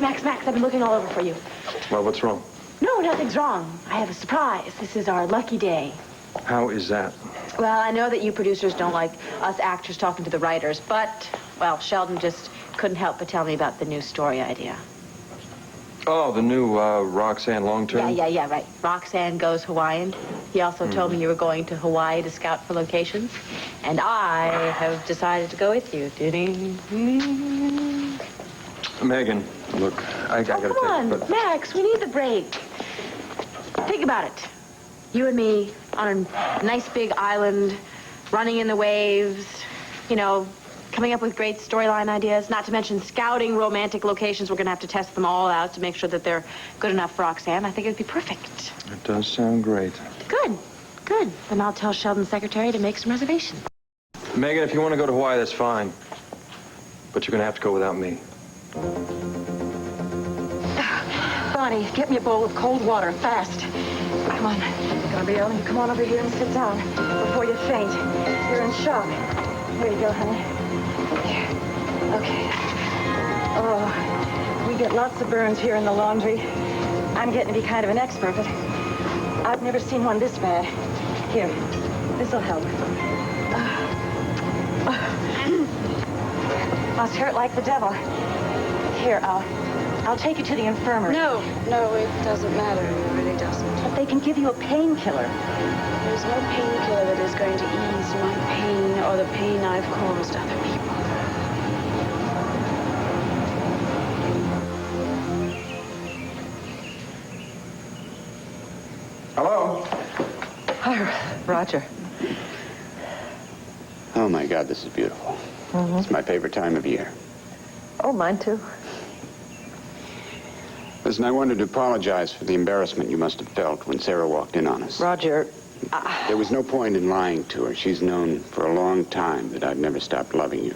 Max, I've been looking all over for you. Well, what's wrong? No, nothing's wrong. I have a surprise. This is our lucky day. How is that? Well, I know that you producers don't like us actors talking to the writers, but, well, Sheldon just couldn't help but tell me about the new story idea. Oh, the new Roxanne long-term? Yeah, right. Roxanne Goes Hawaiian. He also told me you were going to Hawaii to scout for locations. And I have decided to go with you. Megan, look, I gotta take it. Come on, Max, we need the break. Think about it. You and me on a nice big island, running in the waves, you know, coming up with great storyline ideas, not to mention scouting romantic locations. We're going to have to test them all out to make sure that they're good enough for Roxanne. I think it'd be perfect. It does sound great. Good. Then I'll tell Sheldon's secretary to make some reservations. Megan, if you want to go to Hawaii, that's fine. But you're going to have to go without me. Bonnie, get me a bowl of cold water, fast. Come on. You're gonna be able to come on over here and sit down before you faint. You're in shock. Here you go, honey. Here. Okay. Oh, we get lots of burns here in the laundry. I'm getting to be kind of an expert, but I've never seen one this bad. Here, this'll help. Must hurt like the devil. Here, I'll take you to the infirmary. No, it doesn't matter. It really doesn't. But they can give you a painkiller. There's no painkiller that is going to ease my pain or the pain I've caused other people. Hello? Hi, Roger. Oh, my God, this is beautiful. It's my favorite time of year. Oh, mine too. Listen, I wanted to apologize for the embarrassment you must have felt when Sarah walked in on us. Roger, There was no point in lying to her. She's known for a long time that I've never stopped loving you.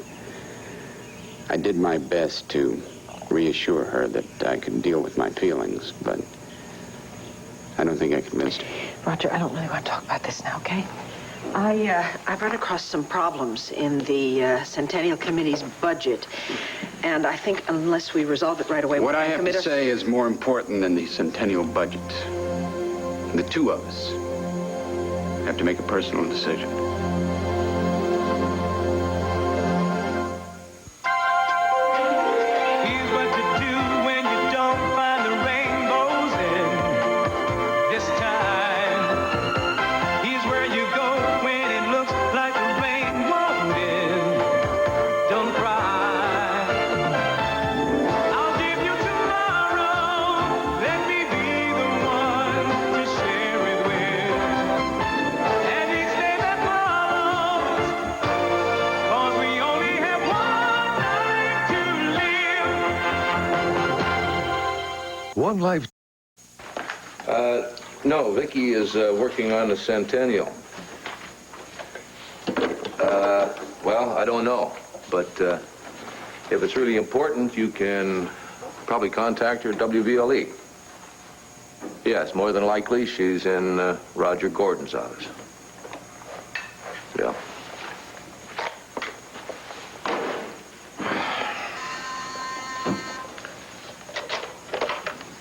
I did my best to reassure her that I could deal with my feelings, but I don't think I convinced her. Roger, I don't really want to talk about this now, okay? I've run across some problems in the Centennial Committee's budget, and I think unless we resolve it right away... What I have to say is more important than the Centennial budget. The two of us have to make a personal decision. One life. No, Vicky is working on the Centennial. Well, I don't know, but if it's really important, you can probably contact her at WVLE. Yes, more than likely, she's in Roger Gordon's office. Yeah.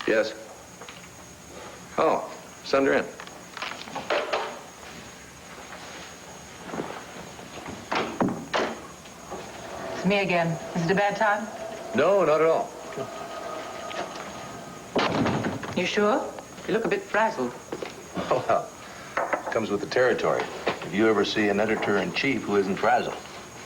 Yes? Oh, send her in. It's me again. Is it a bad time? No, not at all. You sure? You look a bit frazzled. Oh, well, comes with the territory. If you ever see an editor-in-chief who isn't frazzled,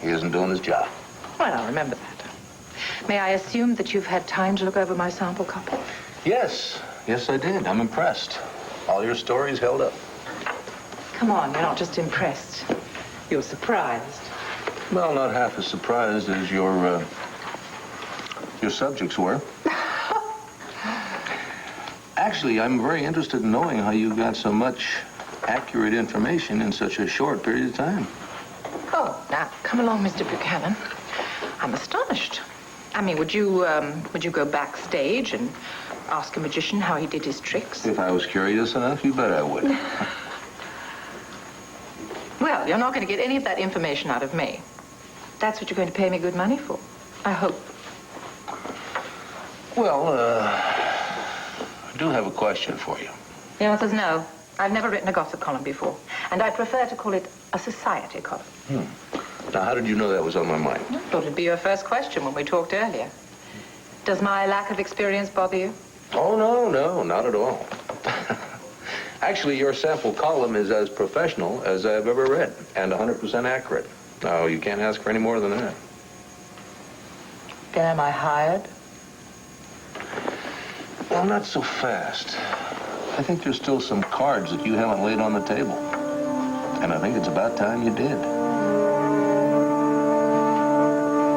he isn't doing his job. Well, I'll remember that. May I assume that you've had time to look over my sample copy? Yes, I did. I'm impressed. All your stories held up. Come on, you're not just impressed. You're surprised. Well, not half as surprised as your subjects were. Actually, I'm very interested in knowing how you got so much accurate information in such a short period of time. Oh, now, come along, Mr. Buchanan. I'm astonished. I mean, would you go backstage and ask a magician how he did his tricks? If I was curious enough, you bet I would. Well, you're not going to get any of that information out of me. That's what you're going to pay me good money for, I hope. Well, I do have a question for you. The answer's no. I've never written a gossip column before, and I prefer to call it a society column. Now, how did you know that was on my mind? I thought it'd be your first question when we talked earlier. Does my lack of experience bother you? Oh, no, not at all. Actually, your sample column is as professional as I've ever read, and 100% accurate. No, you can't ask for any more than that. Then am I hired? Well, not so fast. I think there's still some cards that you haven't laid on the table. And I think it's about time you did.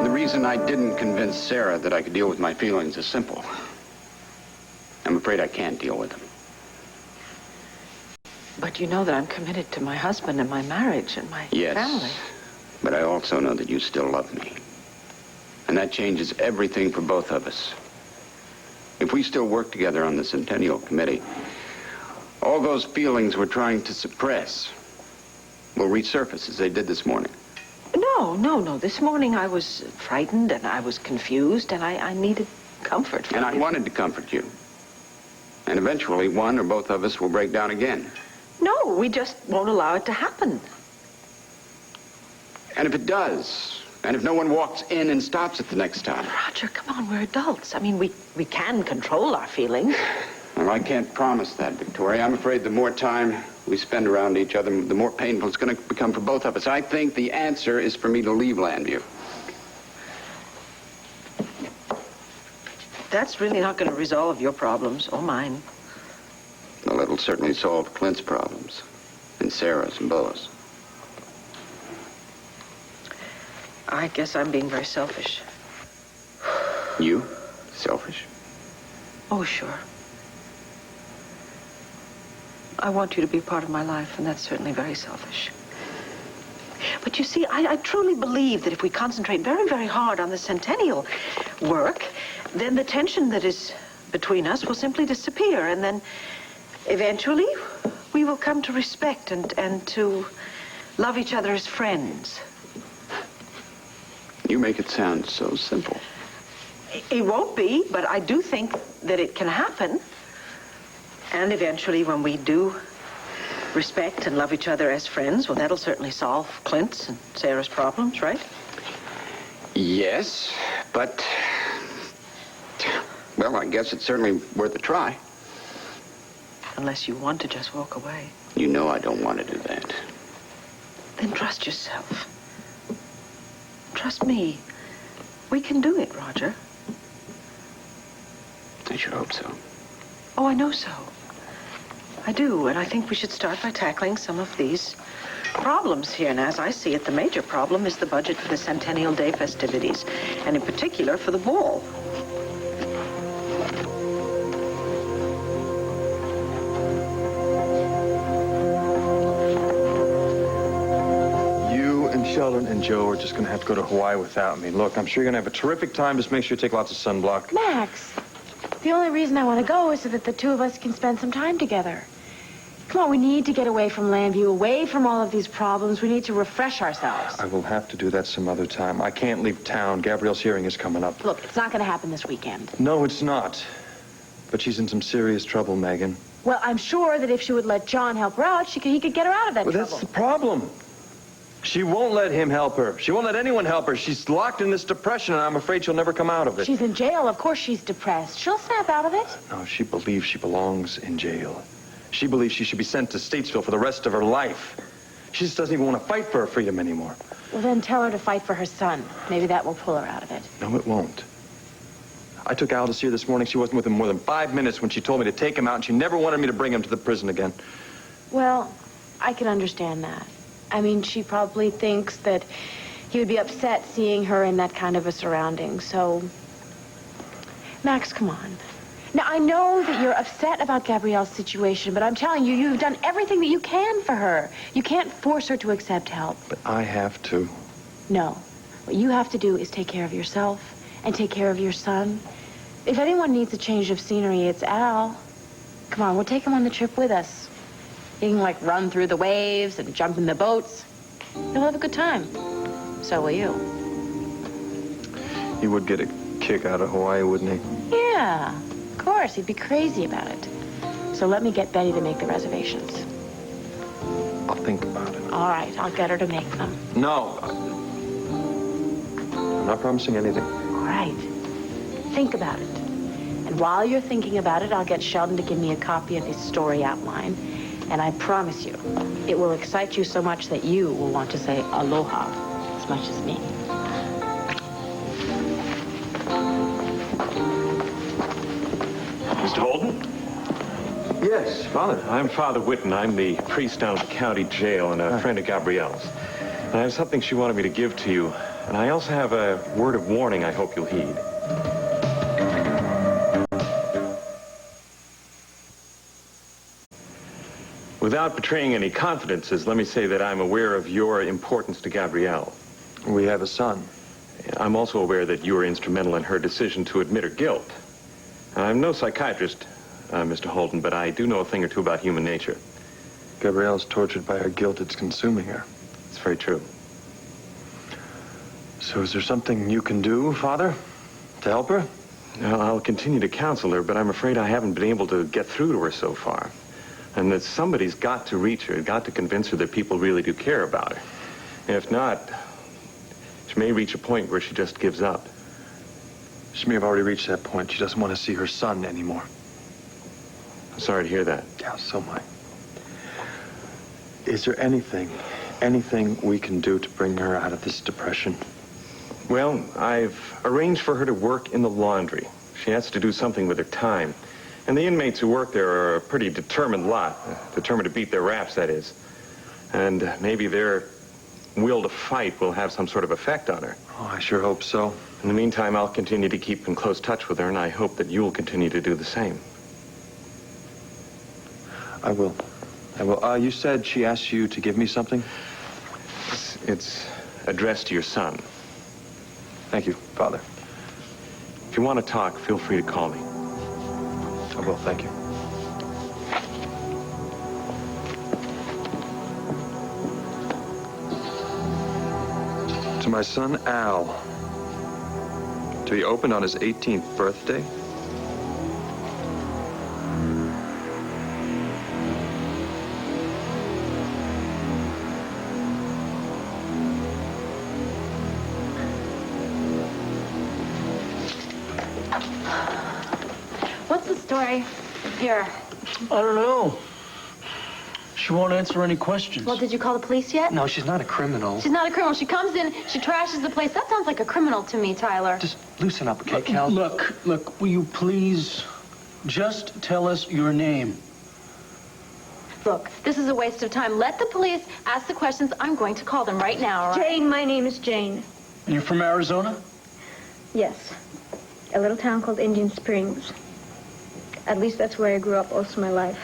The reason I didn't convince Sarah that I could deal with my feelings is simple. I'm afraid I can't deal with them. But you know that I'm committed to my husband and my marriage and my family. Yes, but I also know that you still love me. And that changes everything for both of us. If we still work together on the Centennial Committee, all those feelings we're trying to suppress will resurface as they did this morning. No. This morning I was frightened and I was confused and I needed comfort. And I wanted to comfort you. And eventually one or both of us will break down again. No, we just won't allow it to happen. And if it does, and if no one walks in and stops it the next time. Roger, come on, we're adults. I mean, we can control our feelings. Well, I can't promise that, Victoria. I'm afraid the more time we spend around each other, the more painful it's going to become for both of us. I think the answer is for me to leave Landview. That's really not going to resolve your problems or mine. Well, it'll certainly solve Clint's problems, and Sarah's and Bella's. I guess I'm being very selfish. You? Selfish? Oh, sure. I want you to be part of my life, and that's certainly very selfish. But you see, I truly believe that if we concentrate very, very hard on the Centennial work, then the tension that is between us will simply disappear, and then eventually we will come to respect and to love each other as friends. You make it sound so simple. It won't be, but I do think that it can happen. And eventually, when we do respect and love each other as friends, well, that'll certainly solve Clint's and Sarah's problems, right? Yes, but... well, I guess it's certainly worth a try. Unless you want to just walk away. You know I don't want to do that. Then trust yourself. Trust me. We can do it, Roger. I sure hope so. Oh, I know so. I do, and I think we should start by tackling some of these problems here. And as I see it, the major problem is the budget for the Centennial Day festivities, and in particular for the ball. You and Sheldon and Joe are just going to have to go to Hawaii without me. Look, I'm sure you're going to have a terrific time. Just make sure you take lots of sunblock. Max, the only reason I want to go is so that the two of us can spend some time together. Come on, we need to get away from Landview, away from all of these problems. We need to refresh ourselves. I will have to do that some other time. I can't leave town. Gabrielle's hearing is coming up. Look, it's not going to happen this weekend. No, it's not. But she's in some serious trouble, Megan. Well, I'm sure that if she would let John help her out, he could get her out of that Well, trouble. that's the problem. She won't let him help her. She won't let anyone help her. She's locked in this depression, and I'm afraid she'll never come out of it. She's in jail. Of course she's depressed. She'll snap out of it. No, she believes she belongs in jail. She believes she should be sent to Statesville for the rest of her life. She just doesn't even want to fight for her freedom anymore. Well, then tell her to fight for her son. Maybe that will pull her out of it. No, it won't. I took Aldous here this morning. She wasn't with him more than 5 minutes when she told me to take him out, and she never wanted me to bring him to the prison again. Well, I can understand that. I mean, she probably thinks that he would be upset seeing her in that kind of a surrounding. So, Max, come on. Now, I know that you're upset about Gabrielle's situation, but I'm telling you, you've done everything that you can for her. You can't force her to accept help. But I have to. No. What you have to do is take care of yourself and take care of your son. If anyone needs a change of scenery, it's Al. Come on, we'll take him on the trip with us. He can, like, run through the waves and jump in the boats. He'll have a good time. So will you. He would get a kick out of Hawaii, wouldn't he? Yeah, of course. He'd be crazy about it. So let me get Betty to make the reservations. I'll think about it. All right, I'll get her to make them. No. I'm not promising anything. All right. Think about it. And while you're thinking about it, I'll get Sheldon to give me a copy of his story outline. And I promise you, it will excite you so much that you will want to say aloha as much as me. Mr. Holden? Yes, Father. I'm Father Whitten. I'm the priest down at the county jail and a friend of Gabrielle's. And I have something she wanted me to give to you. And I also have a word of warning I hope you'll heed. Without betraying any confidences, let me say that I'm aware of your importance to Gabrielle. We have a son. I'm also aware that you were instrumental in her decision to admit her guilt. I'm no psychiatrist, Mr. Holden, but I do know a thing or two about human nature. Gabrielle's tortured by her guilt. It's consuming her. It's very true. So is there something you can do, Father, to help her? Well, I'll continue to counsel her, but I'm afraid I haven't been able to get through to her so far. And that somebody's got to reach her, got to convince her that people really do care about her. And if not, she may reach a point where she just gives up. She may have already reached that point. She doesn't want to see her son anymore. I'm sorry to hear that. Yeah, so am I. Is there anything we can do to bring her out of this depression? Well, I've arranged for her to work in the laundry. She has to do something with her time. And the inmates who work there are a pretty determined lot. Determined to beat their raps, that is. And maybe their will to fight will have some sort of effect on her. Oh, I sure hope so. In the meantime, I'll continue to keep in close touch with her, and I hope that you'll continue to do the same. I will. You said she asked you to give me something? It's addressed to your son. Thank you, Father. If you want to talk, feel free to call me. I will, thank you. To my son, Al. To be opened on his 18th birthday. What's the story? Here. I don't know. She won't answer any questions. Well, did you call the police yet? No, she's not a criminal. She's not a criminal. She comes in, she trashes the place. That sounds like a criminal to me, Tyler. Just loosen up, okay, Cal? Look, will you please just tell us your name? Look, this is a waste of time. Let the police ask the questions. I'm going to call them right now, all right? Jane, my name is Jane. And you're from Arizona? Yes. A little town called Indian Springs. At least that's where I grew up most of my life,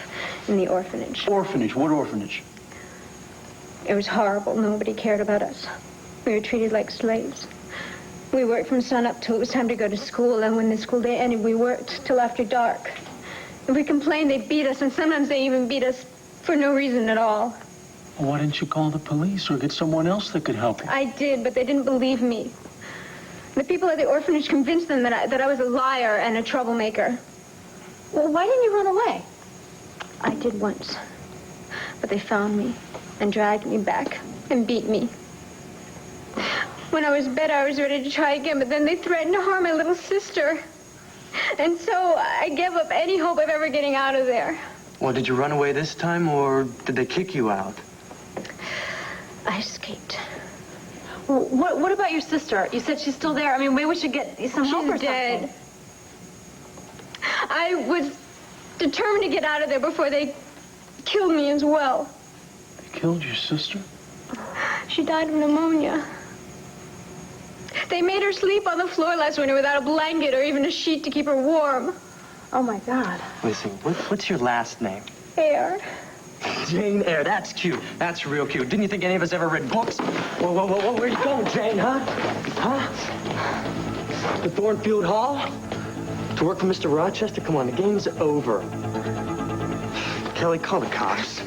in the orphanage. Orphanage? What orphanage? It was horrible. Nobody cared about us. We were treated like slaves. We worked from sunup till it was time to go to school, and when the school day ended, we worked till after dark. If we complained, they beat us, and sometimes they even beat us for no reason at all. Well, why didn't you call the police or get someone else that could help you? I did, but they didn't believe me. The people at the orphanage convinced them that I was a liar and a troublemaker. Well, why didn't you run away? I did once. But they found me and dragged me back and beat me. When I was better, I was ready to try again, but then they threatened to harm my little sister. And so I gave up any hope of ever getting out of there. Well, did you run away this time, or did they kick you out? I escaped. Well, what about your sister? You said she's still there. I mean, maybe we should get some help or She's something. dead. I was determined to get out of there before they killed me as well. They killed your sister? She died of pneumonia. They made her sleep on the floor last winter without a blanket or even a sheet to keep her warm. Oh, my God. Listen, what's your last name? Air. Jane Eyre. That's cute. That's real cute. Didn't you think any of us ever read books? Whoa, where you going, Jane, huh? Huh? To Thornfield Hall? To work for Mr. Rochester? Come on, the game's over. Kelly, call the cops.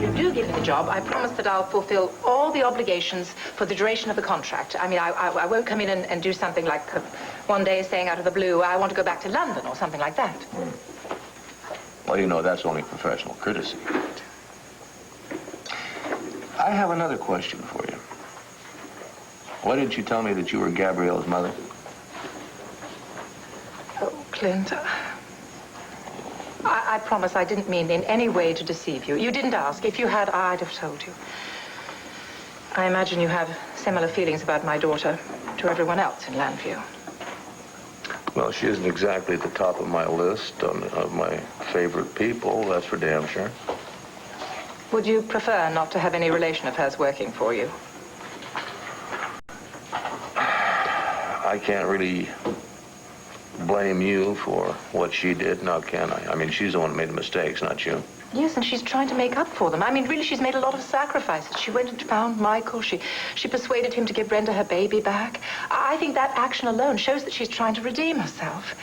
You do do give me the job, I promise that I'll fulfill all the obligations for the duration of the contract. I mean, I won't come in and do something like one day saying out of the blue, I want to go back to London or something like that. Well, you know, that's only professional courtesy. I have another question for you. Why didn't you tell me that you were Gabrielle's mother? Oh, Clint, I promise I didn't mean in any way to deceive you. You didn't ask. If you had, I'd have told you. I imagine you have similar feelings about my daughter to everyone else in Llanview. Well, she isn't exactly at the top of my list of my favorite people, that's for damn sure. Would you prefer not to have any relation of hers working for you? I can't really blame you for what she did, now can I? I mean, she's the one who made the mistakes, not you. Yes, and she's trying to make up for them. I mean, really, she's made a lot of sacrifices. She went and found Michael. She persuaded him to give Brenda her baby back. I think that action alone shows that she's trying to redeem herself.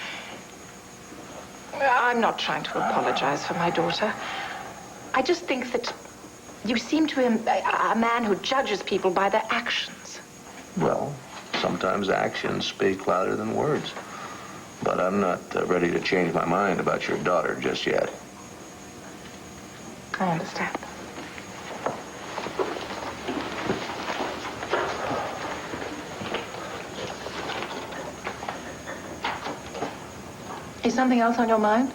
I'm not trying to apologize for my daughter. I just think that you seem to him a man who judges people by their actions. Well, sometimes actions speak louder than words. But I'm not ready to change my mind about your daughter just yet. I understand. Is something else on your mind?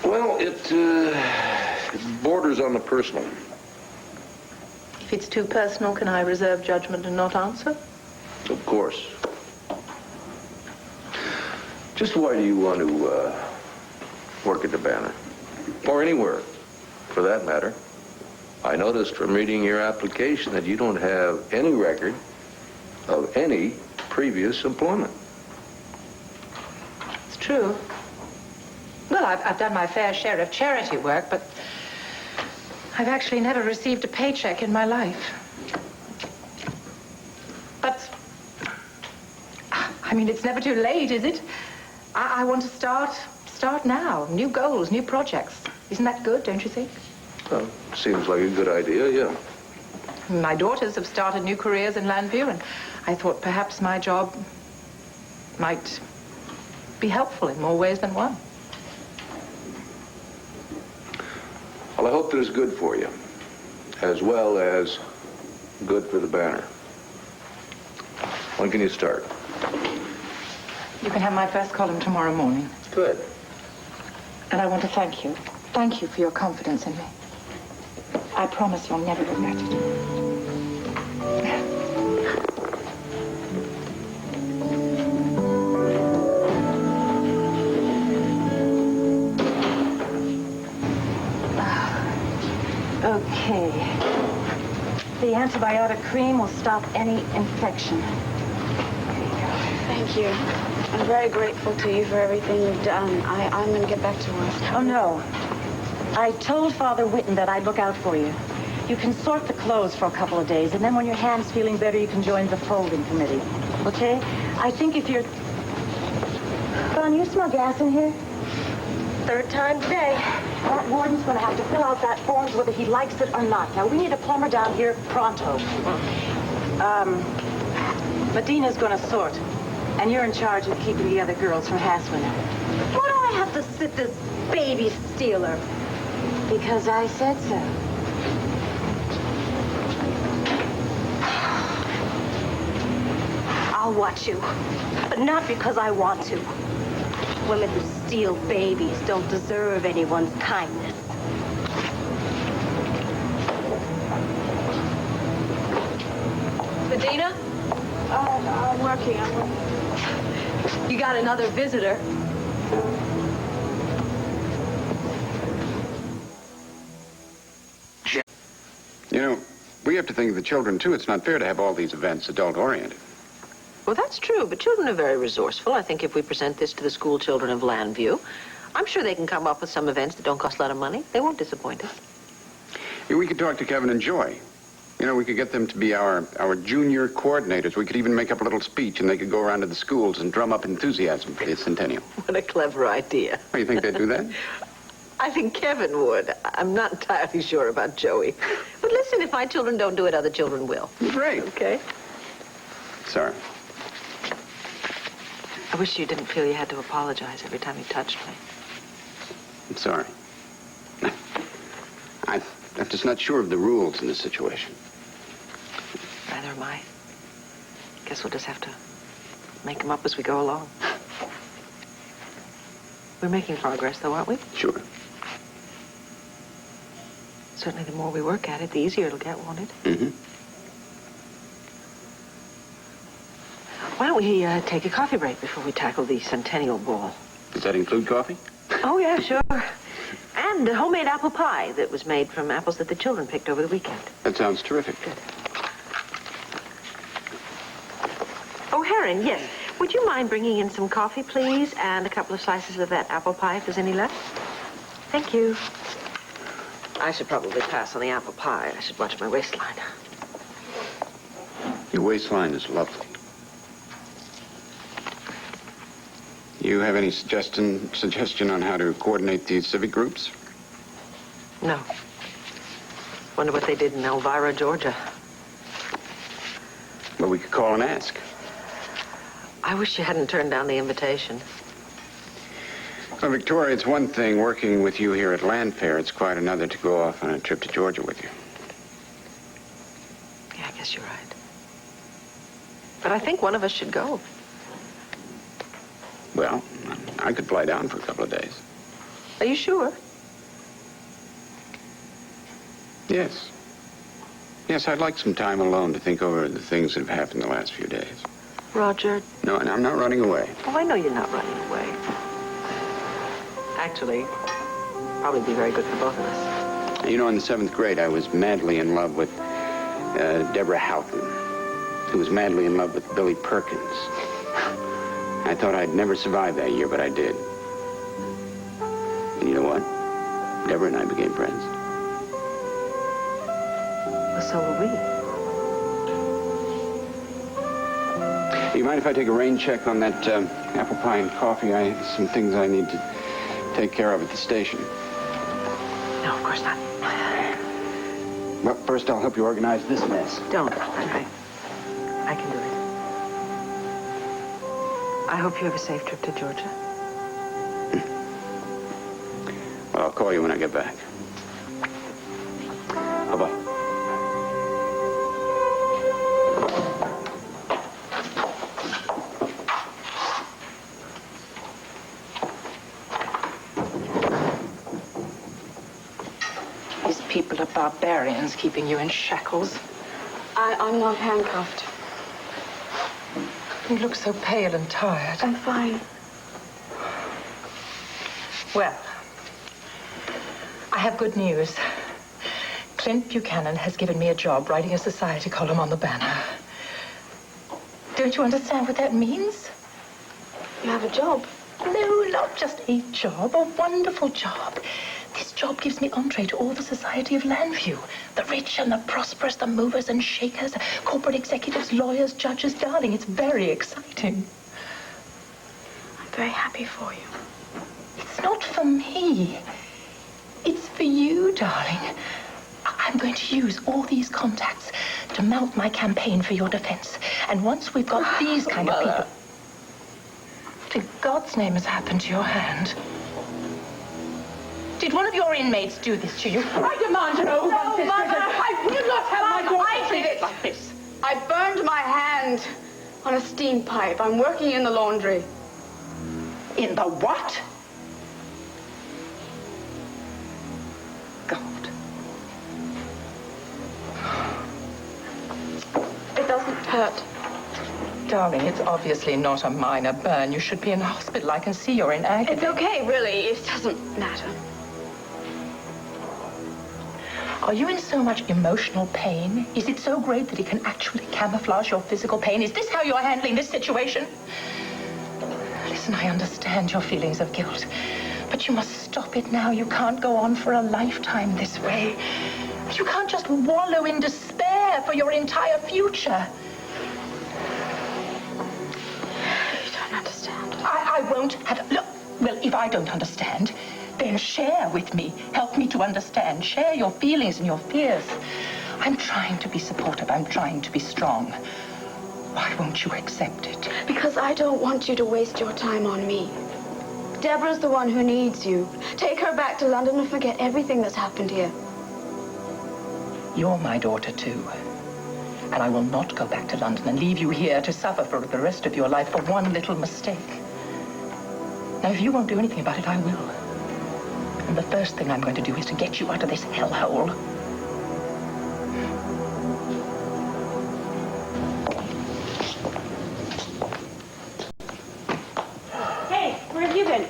Well, it borders on the personal. If it's too personal, can I reserve judgment and not answer? Of course. Just why do you want to work at the Banner? Or anywhere, for that matter. I noticed from reading your application that you don't have any record of any previous employment. It's true. Well, I've done my fair share of charity work, but I've actually never received a paycheck in my life. But, I mean, it's never too late, is it? I want to start now. New goals, new projects. Isn't that good, don't you think? Well, seems like a good idea, yeah. My daughters have started new careers in Llanview, and I thought perhaps my job might be helpful in more ways than one. Well, I hope that it's good for you, as well as good for the Banner. When can you start? You can have my first column tomorrow morning. Good. And I want to thank you. Thank you for your confidence in me. I promise you'll never regret it. Okay. The antibiotic cream will stop any infection. Thank you. I'm very grateful to you for everything you've done. I'm going to get back to work. Oh, no. I told Father Whitten that I'd look out for you. You can sort the clothes for a couple of days, and then when your hand's feeling better, you can join the folding committee. Okay? I think if you're... Don, you smell gas in here? Third time today. That warden's going to have to fill out that form whether he likes it or not. Now, we need a plumber down here pronto. Medina's going to sort. And you're in charge of keeping the other girls from hassling her. Why do I have to sit this baby stealer? Because I said so. I'll watch you, but not because I want to. Women who steal babies don't deserve anyone's kindness. Medina? I'm working. You got another visitor. You know, we have to think of the children, too. It's not fair to have all these events adult-oriented. Well, that's true, but children are very resourceful. I think if we present this to the school children of Llanview, I'm sure they can come up with some events that don't cost a lot of money. They won't disappoint us. Yeah, we could talk to Kevin and Joy. You know, we could get them to be our junior coordinators. We could even make up a little speech, and they could go around to the schools and drum up enthusiasm for the centennial. What a clever idea. Oh, you think they'd do that? I think Kevin would. I'm not entirely sure about Joey. But listen, if my children don't do it, other children will. Great. Okay? Sorry. I wish you didn't feel you had to apologize every time you touched me. I'm sorry. I'm just not sure of the rules in this situation. Neither am I. Guess we'll just have to make them up as we go along. We're making progress, though, aren't we? Sure. Certainly, the more we work at it, the easier it'll get, won't it? Mm-hmm. Why don't we take a coffee break before we tackle the Centennial Ball? Does that include coffee? Oh, yeah, sure. And a homemade apple pie that was made from apples that the children picked over the weekend. That sounds terrific. Good. Oh, Heron, yes. Would you mind bringing in some coffee, please, and a couple of slices of that apple pie, if there's any left? Thank you. I should probably pass on the apple pie. I should watch my waistline. Your waistline is lovely. You have any suggestion on how to coordinate these civic groups? No. Wonder what they did in Elvira, Georgia. Well, we could call and ask. I wish you hadn't turned down the invitation. Well, Victoria, it's one thing working with you here at Land Fair. It's quite another to go off on a trip to Georgia with you. Yeah, I guess you're right. But I think one of us should go. Well, I could fly down for a couple of days. Are you sure? Yes. Yes, I'd like some time alone to think over the things that have happened the last few days. Roger. No, and I'm not running away. Oh, I know you're not running away. Actually, probably be very good for both of us. You know, in the 7th grade, I was madly in love with Deborah Houghton, who was madly in love with Billy Perkins. I thought I'd never survive that year, but I did. And you know what? Deborah and I became friends. Well, so will we. Do you mind if I take a rain check on that apple pie and coffee? I have some things I need to take care of at the station. No, of course not. Well, first I'll help you organize this mess. Don't. I can do it. I hope you have a safe trip to Georgia. Well, I'll call you when I get back. Bye-bye. These people are barbarians keeping you in shackles. I'm not handcuffed. You look so pale and tired. I'm fine. Well, I have good news. Clint Buchanan has given me a job writing a society column on the Banner. Don't you understand what that means? You have a job? No, not just a job, a wonderful job. This job gives me entree to all the society of Landview. The rich and the prosperous, the movers and shakers, corporate executives, lawyers, judges. Darling, it's very exciting. I'm very happy for you. It's not for me. It's for you, darling. I'm going to use all these contacts to mount my campaign for your defense. And once we've got these kind of people... What in God's name has happened to your hand? Did one of your inmates do this to you? I demand to know who runs this prison. I will not have my daughter treated like this. I burned my hand on a steam pipe. I'm working in the laundry. In the what? God. It doesn't hurt. Darling, it's obviously not a minor burn. You should be in hospital. I can see you're in agony. It's okay, really. It doesn't matter. Are you in so much emotional pain? Is it so great that it can actually camouflage your physical pain? Is this how you're handling this situation? Listen, I understand your feelings of guilt, but you must stop it now. You can't go on for a lifetime this way. You can't just wallow in despair for your entire future. You don't understand. I won't have... Look, well, if I don't understand, Then share with me. Help me to understand. Share your feelings and your fears. I'm trying to be supportive. I'm trying to be strong. Why won't you accept it? Because I don't want you to waste your time on me. Deborah's the one who needs you. Take her back to London and forget everything that's happened here. You're my daughter, too. And I will not go back to London and leave you here to suffer for the rest of your life for one little mistake. Now, if you won't do anything about it, I will. And the first thing I'm going to do is to get you out of this hellhole. Hey, where have you been?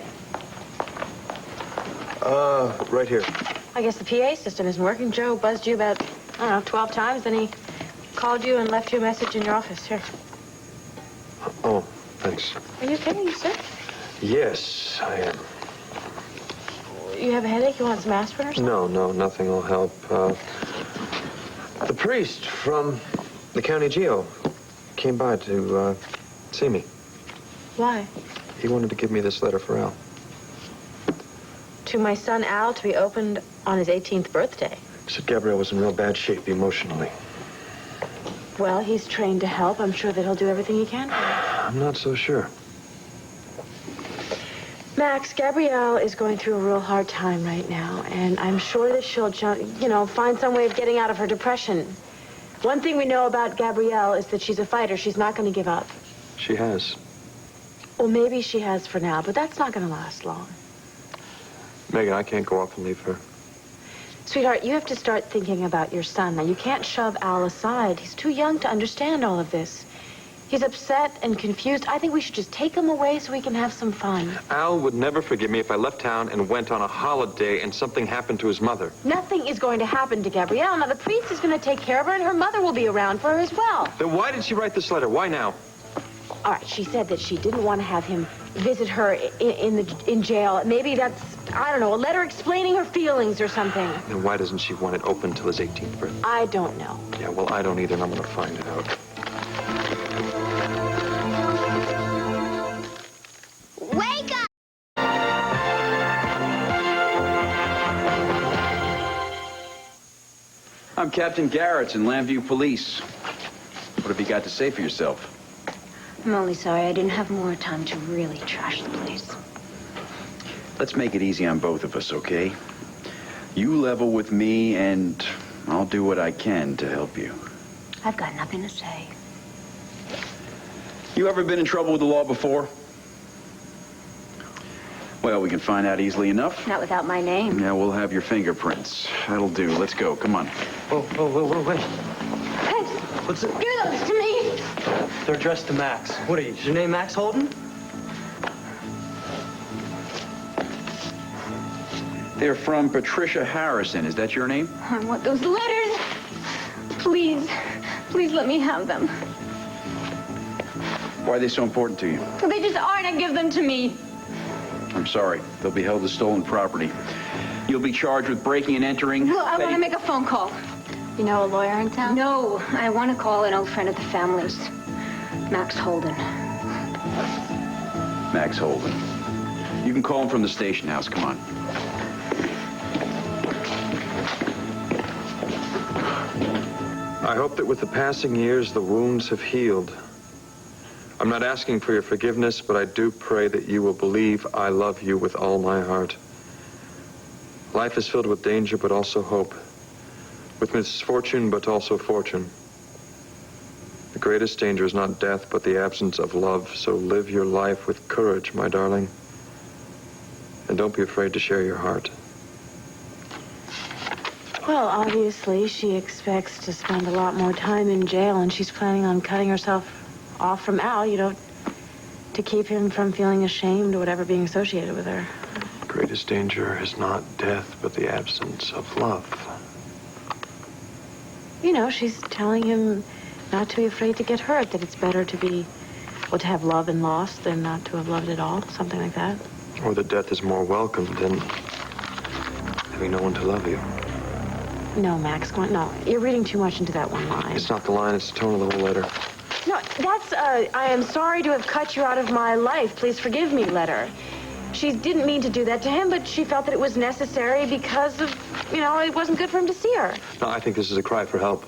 Right here. I guess the PA system isn't working. Joe buzzed you about, I don't know, 12 times, then he called you and left you a message in your office. Here. Oh, thanks. Are you okay? Are you sick? Yes, I am. You have a headache? You want some aspirin or something? No, nothing will help. The priest from the county jail came by to see me. Why? He wanted to give me this letter for Al. To my son Al, to be opened on his 18th birthday. He said Gabrielle was in real bad shape emotionally. Well, he's trained to help. I'm sure that he'll do everything he can for you. I'm not so sure. Max, Gabrielle is going through a real hard time right now, and I'm sure that she'll, find some way of getting out of her depression. One thing we know about Gabrielle is that she's a fighter. She's not going to give up. She has. Well, maybe she has for now, but that's not going to last long. Megan, I can't go off and leave her. Sweetheart, you have to start thinking about your son. Now, you can't shove Al aside. He's too young to understand all of this. He's upset and confused. I think we should just take him away so we can have some fun. Al would never forgive me if I left town and went on a holiday and something happened to his mother. Nothing is going to happen to Gabrielle. Now, the priest is going to take care of her, and her mother will be around for her as well. Then why did she write this letter? Why now? All right, she said that she didn't want to have him visit her in jail. Maybe that's, I don't know, a letter explaining her feelings or something. Then why doesn't she want it open till his 18th birthday? I don't know. Yeah, well, I don't either, and I'm going to find it out. Wake up! I'm Captain Garrett's in Lambview Police. What have you got to say for yourself? I'm only sorry I didn't have more time to really trash the place. Let's make it easy on both of us, okay? You level with me, and I'll do what I can to help you. I've got nothing to say. You ever been in trouble with the law before? Well, we can find out easily enough. Not without my name. Yeah, we'll have your fingerprints. That'll do. Let's go. Come on. Whoa, wait. Hey, What's it? give those to me! They're addressed to Max. What are you? Is your name Max Holden? They're from Patricia Harrison. Is that your name? I want those letters. Please let me have them. Why are they so important to you? They just are. Now give them to me. I'm sorry. They'll be held as stolen property. You'll be charged with breaking and entering. Look, I want to make a phone call. You know a lawyer in town? No, I want to call an old friend of the family's. Max Holden. Max Holden. You can call him from the station house. Come on. I hope that with the passing years, the wounds have healed. I'm not asking for your forgiveness, but I do pray that you will believe I love you with all my heart. Life is filled with danger, but also hope. With misfortune, but also fortune. The greatest danger is not death, but the absence of love. So live your life with courage, my darling. And don't be afraid to share your heart. Well, obviously, she expects to spend a lot more time in jail, and she's planning on cutting herself off from Al, to keep him from feeling ashamed or whatever being associated with her. The greatest danger is not death, but the absence of love. She's telling him not to be afraid to get hurt, that it's better to have love and loss than not to have loved at all, something like that. Or that death is more welcome than having no one to love you. No, Max, no. You're reading too much into that one line. It's not the line, it's the tone of the whole letter. No, that's, I am sorry to have cut you out of my life. Please forgive me, letter. She didn't mean to do that to him, but she felt that it was necessary because of, it wasn't good for him to see her. No, I think this is a cry for help.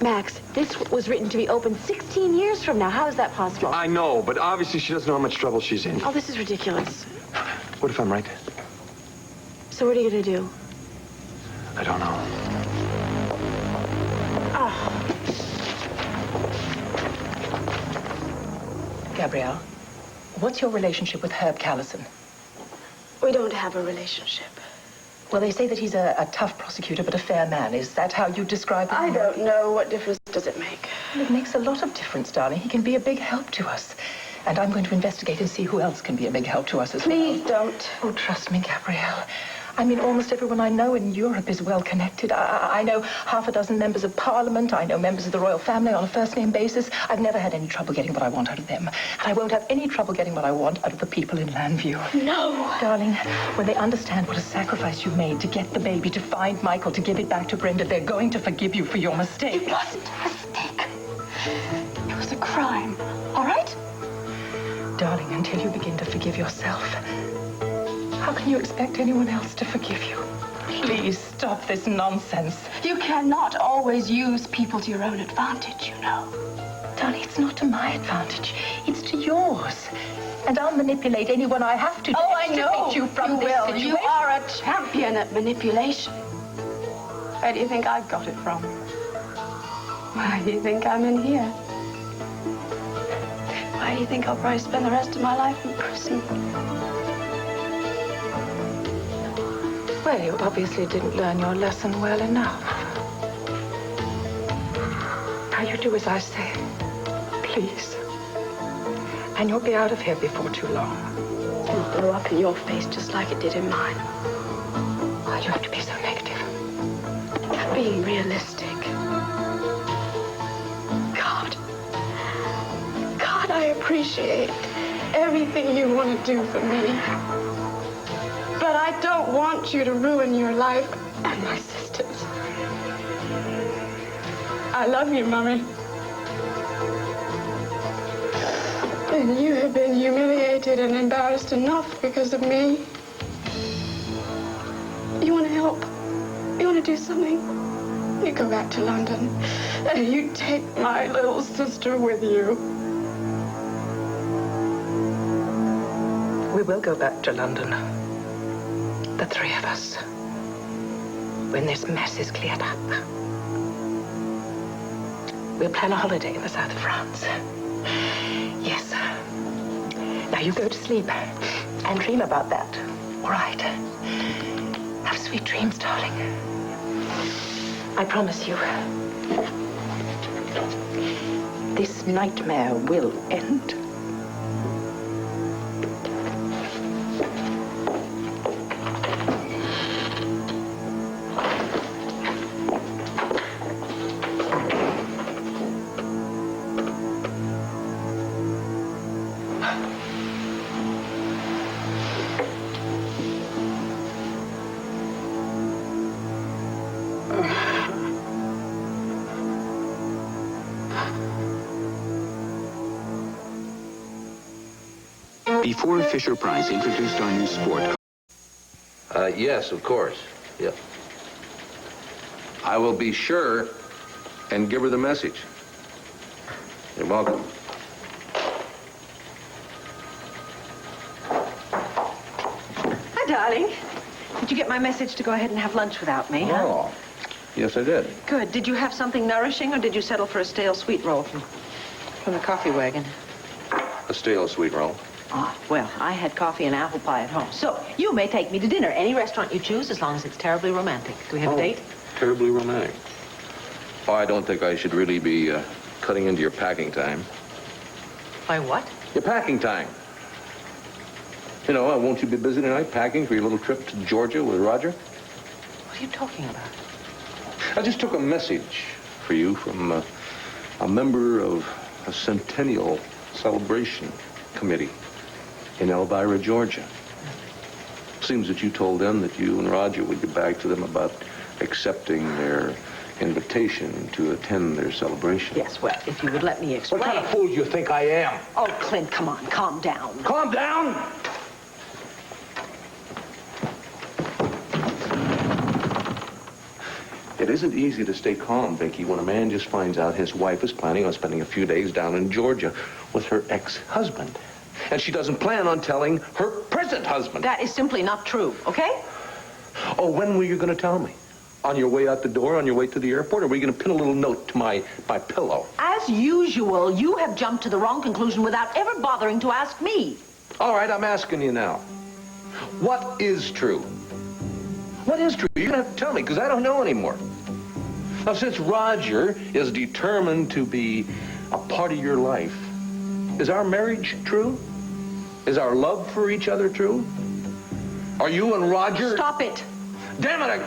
Max, this was written to be opened 16 years from now. How is that possible? I know, but obviously she doesn't know how much trouble she's in. Oh, this is ridiculous. What if I'm right? So what are you going to do? I don't know. Gabrielle, what's your relationship with Herb Callison? We don't have a relationship. Well, they say that he's a tough prosecutor, but a fair man. Is that how you describe him? I don't know. What difference does it make? Well, it makes a lot of difference, darling. He can be a big help to us. And I'm going to investigate and see who else can be a big help to us as well. Please don't. Oh, trust me, Gabrielle. I mean, almost everyone I know in Europe is well connected. I know half a dozen members of Parliament. I know members of the royal family on a first-name basis. I've never had any trouble getting what I want out of them. And I won't have any trouble getting what I want out of the people in Landview. No. Darling, when they understand what a sacrifice you made to get the baby, to find Michael, to give it back to Brenda, they're going to forgive you for your mistake. It wasn't a mistake. It was a crime. All right? Darling, until you begin to forgive yourself, how can you expect anyone else to forgive you? Please stop this nonsense. You cannot always use people to your own advantage, Darling, it's not to my advantage. It's to yours. And I'll manipulate anyone I have to. Oh, I know. You from you this will. situation. You are a champion at manipulation. Where do you think I've got it from? Why do you think I'm in here? Why do you think I'll probably spend the rest of my life in prison? Well, you obviously didn't learn your lesson well enough. Now you do as I say, please. And you'll be out of here before too long. It'll blow up in your face just like it did in mine. Why'd you have to be so negative? I'm being realistic. God, I appreciate everything you want to do for me. But I don't want you to ruin your life and my sister's. I love you, Mommy. And you have been humiliated and embarrassed enough because of me. You want to help? You want to do something? You go back to London and you take my little sister with you. We will go back to London. The three of us. When this mess is cleared up. We'll plan a holiday in the south of France. Yes. Now you go to sleep and dream about that. All right? Have sweet dreams, darling. I promise you. This nightmare will end. Before Fisher-Price introduced our new sport... Yes, of course. Yep. I will be sure and give her the message. You're welcome. Hi, darling. Did you get my message to go ahead and have lunch without me, huh? Oh, yes, I did. Good. Did you have something nourishing, or did you settle for a stale sweet roll from the coffee wagon? A stale sweet roll. Ah, well, I had coffee and apple pie at home. So, you may take me to dinner, any restaurant you choose, as long as it's terribly romantic. Do we have a date? Terribly romantic. Oh, I don't think I should really be cutting into your packing time. By what? Your packing time. You know, won't you be busy tonight packing for your little trip to Georgia with Roger? What are you talking about? I just took a message for you from a member of a centennial celebration committee in Elvira, Georgia. Seems that you told them that you and Roger would get back to them about accepting their invitation to attend their celebration. Yes, well, if you would let me explain. What kind of fool do you think I am? Oh, Clint, come on, calm down. Calm down? It isn't easy to stay calm, Vicky, when a man just finds out his wife is planning on spending a few days down in Georgia with her ex-husband. And she doesn't plan on telling her present husband. That is simply not true, okay? Oh, when were you going to tell me? On your way out the door, on your way to the airport, or were you going to pin a little note to my pillow? As usual, you have jumped to the wrong conclusion without ever bothering to ask me. All right, I'm asking you now. What is true? What is true? You're going to have to tell me, because I don't know anymore. Now, since Roger is determined to be a part of your life, is our marriage true? Is our love for each other true? Are you and Roger... Stop it. Damn it!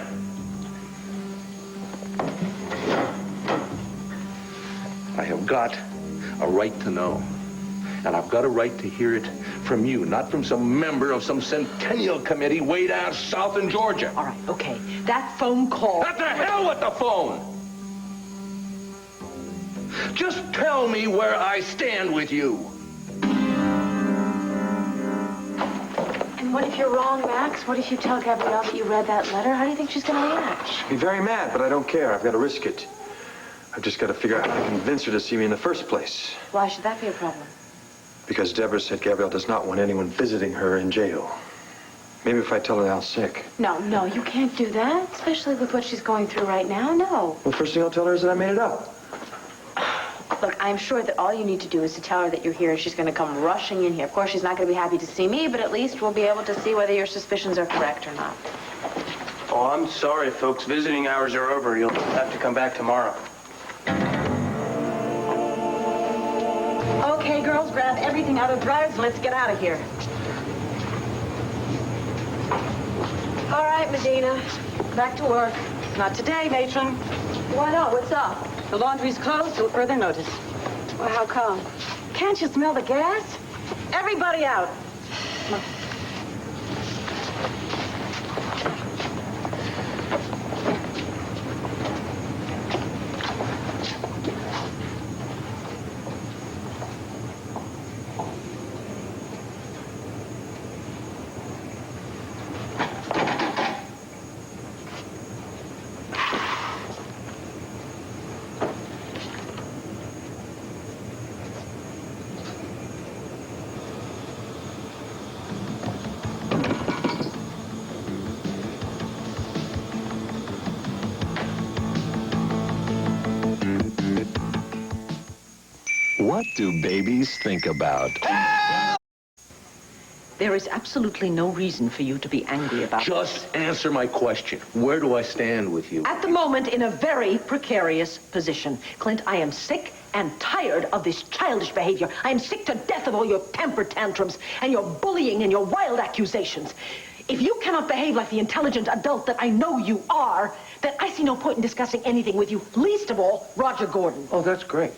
I have got a right to know. And I've got a right to hear it from you, not from some member of some centennial committee way down south in Georgia. All right, okay. That phone call... What the hell with the phone? Just tell me where I stand with you. And what if you're wrong, Max? What if you tell Gabrielle that you read that letter? How do you think she's going to react? She'd be very mad, but I don't care. I've got to risk it. I've just got to figure out how to convince her to see me in the first place. Why should that be a problem? Because Deborah said Gabrielle does not want anyone visiting her in jail. Maybe if I tell her Al's sick. No, you can't do that, especially with what she's going through right now. No. Well, first thing I'll tell her is that I made it up. Look, I'm sure that all you need to do is to tell her that you're here and she's going to come rushing in here. Of course, she's not going to be happy to see me, but at least we'll be able to see whether your suspicions are correct or not. Oh, I'm sorry, folks. Visiting hours are over. You'll have to come back tomorrow. Okay, girls, grab everything out of the dryers and let's get out of here. All right, Medina. Back to work. Not today, matron. Why not? What's up? The laundry's closed till further notice. Well, how come? Can't you smell the gas? Everybody out. What do babies think about? There is absolutely no reason for you to be angry about Just answer my question. Where do I stand with you? At the moment, in a very precarious position. Clint, I am sick and tired of this childish behavior. I am sick to death of all your temper tantrums and your bullying and your wild accusations. If you cannot behave like the intelligent adult that I know you are, then I see no point in discussing anything with you, least of all, Roger Gordon. Oh, that's great.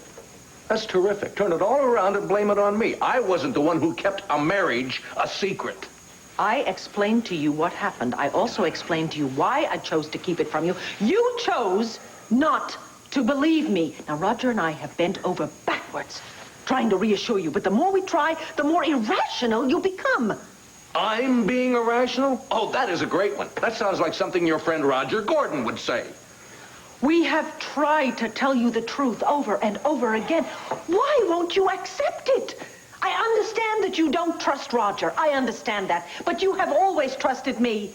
That's terrific. Turn it all around and blame it on me. I wasn't the one who kept a marriage a secret. I explained to you what happened. I also explained to you why I chose to keep it from you. You chose not to believe me. Now, Roger and I have bent over backwards trying to reassure you, but the more we try, the more irrational you become. I'm being irrational? Oh, that is a great one. That sounds like something your friend Roger Gordon would say. We have tried to tell you the truth over and over again. Why won't you accept it? I understand that you don't trust Roger. I understand that. But you have always trusted me.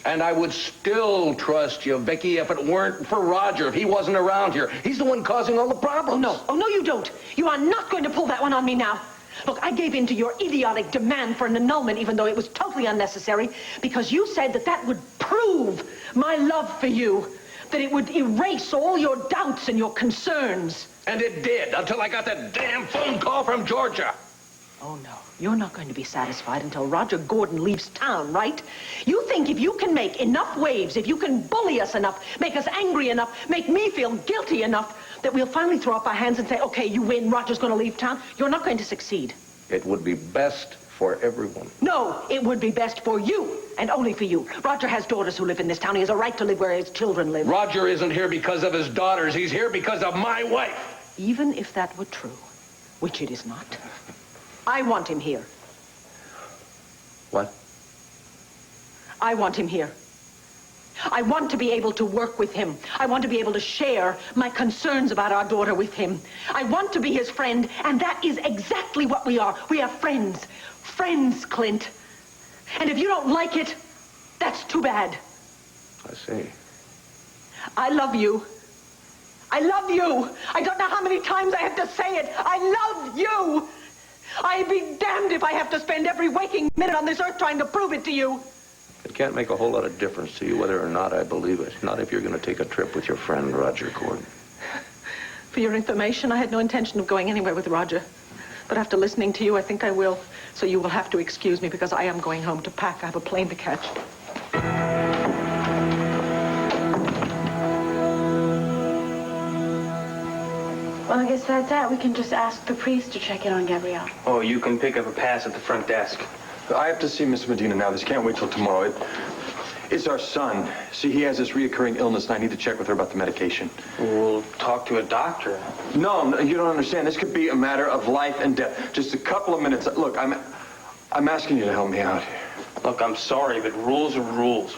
And I would still trust you, Vicky, if it weren't for Roger, if he wasn't around here. He's the one causing all the problems. Oh, no, you don't. You are not going to pull that one on me now. Look, I gave in to your idiotic demand for an annulment, even though it was totally unnecessary, because you said that that would prove my love for you. That it would erase all your doubts and your concerns. And it did, until I got that damn phone call from Georgia. Oh, no. You're not going to be satisfied until Roger Gordon leaves town, right? You think if you can make enough waves, if you can bully us enough, make us angry enough, make me feel guilty enough, that we'll finally throw up our hands and say, okay, you win, Roger's going to leave town. You're not going to succeed. It would be best for everyone. No, it would be best for you, and only for you. Roger has daughters who live in this town. He has a right to live where his children live. Roger isn't here because of his daughters. He's here because of my wife. Even if that were true, which it is not, I want him here. What? I want him here. I want to be able to work with him. I want to be able to share my concerns about our daughter with him. I want to be his friend, and that is exactly what we are. We are friends. Friends, Clint. And if you don't like it, that's too bad. I see. I love you. I love you. I don't know how many times I have to say it. I love you. I'd be damned if I have to spend every waking minute on this earth trying to prove it to you. It can't make a whole lot of difference to you whether or not I believe it. Not if you're going to take a trip with your friend, Roger Gordon. For your information, I had no intention of going anywhere with Roger. But after listening to you, I think I will. So you will have to excuse me because I am going home to pack. I have a plane to catch. Well, I guess that's that. We can just ask the priest to check in on Gabrielle. Oh, you can pick up a pass at the front desk. I have to see Miss Medina now. This can't wait till tomorrow. It's our son. See, he has this reoccurring illness, and I need to check with her about the medication. We'll talk to a doctor. No, you don't understand. This could be a matter of life and death. Just a couple of minutes. Look, I'm asking you to help me out here. Look, I'm sorry, but rules are rules.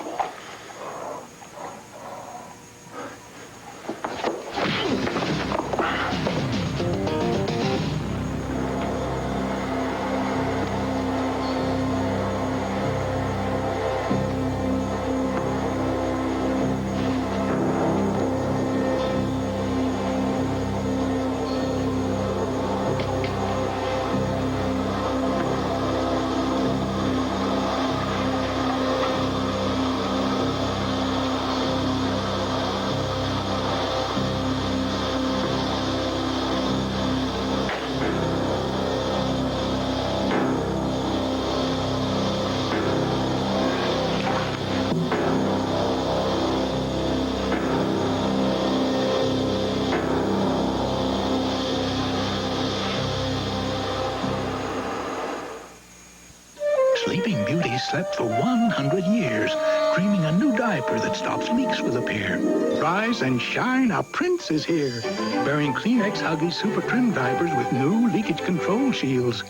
Sleeping Beauty slept for 100 years, creaming a new diaper that stops leaks with a pair. Rise and shine, our prince is here, bearing Kleenex Huggies Super Trim diapers with new leakage control shields.